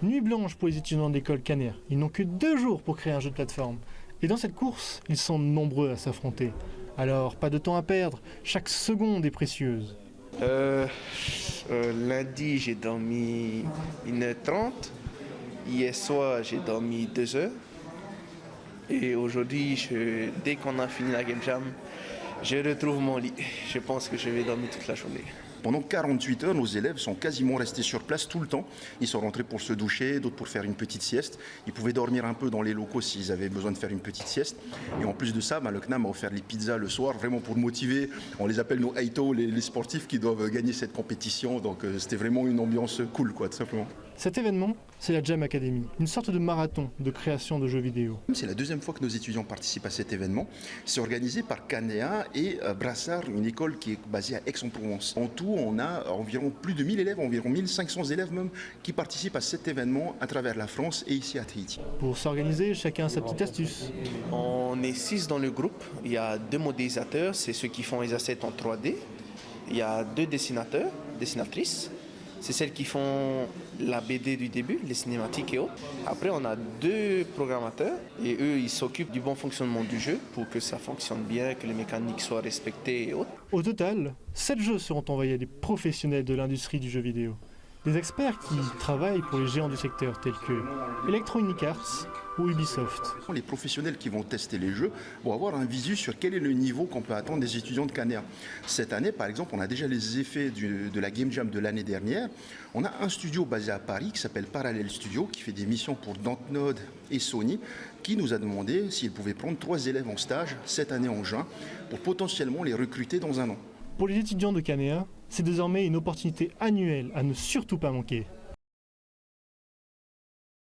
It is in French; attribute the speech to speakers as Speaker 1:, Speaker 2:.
Speaker 1: Nuit blanche pour les étudiants de l'école Caner. Ils n'ont que 2 jours pour créer un jeu de plateforme. Et dans cette course, ils sont nombreux à s'affronter. Alors, pas de temps à perdre, chaque seconde est précieuse.
Speaker 2: Lundi, j'ai dormi 1h30. Hier soir, j'ai dormi 2 heures. Et aujourd'hui, dès qu'on a fini la Game Jam, je retrouve mon lit. Je pense que je vais dormir toute la journée.
Speaker 3: Pendant 48 heures, nos élèves sont quasiment restés sur place tout le temps. Ils sont rentrés pour se doucher, d'autres pour faire une petite sieste. Ils pouvaient dormir un peu dans les locaux s'ils avaient besoin de faire une petite sieste. Et en plus de ça, le CNAM a offert les pizzas le soir, vraiment pour motiver. On les appelle nos Aito, les sportifs qui doivent gagner cette compétition. Donc c'était vraiment une ambiance cool, tout simplement.
Speaker 1: Cet événement, c'est la Jam Academy, une sorte de marathon de création de jeux vidéo.
Speaker 3: C'est la 2e fois que nos étudiants participent à cet événement. C'est organisé par Canea et Brassard, une école qui est basée à Aix-en-Provence. En tout, on a environ plus de 1000 élèves, environ 1500 élèves même, qui participent à cet événement à travers la France et ici à Tahiti.
Speaker 1: Pour s'organiser, chacun a sa petite astuce.
Speaker 2: On est 6 dans le groupe. Il y a 2 modélisateurs, c'est ceux qui font les assets en 3D. Il y a 2 dessinateurs, dessinatrices. C'est celles qui font la BD du début, les cinématiques et autres. Après, on a 2 programmateurs et eux, ils s'occupent du bon fonctionnement du jeu pour que ça fonctionne bien, que les mécaniques soient respectées et autres.
Speaker 1: Au total, 7 jeux seront envoyés à des professionnels de l'industrie du jeu vidéo. Des experts qui travaillent pour les géants du secteur tels que Electronic Arts ou Ubisoft.
Speaker 3: Les professionnels qui vont tester les jeux vont avoir un visu sur quel est le niveau qu'on peut attendre des étudiants de Canea. Cette année, par exemple, on a déjà les effets de la Game Jam de l'année dernière. On a un studio basé à Paris qui s'appelle Parallel Studio, qui fait des missions pour Dontnod et Sony, qui nous a demandé s'ils pouvaient prendre 3 élèves en stage cette année en juin pour potentiellement les recruter dans un an.
Speaker 1: Pour les étudiants de Canea, c'est désormais une opportunité annuelle à ne surtout pas manquer.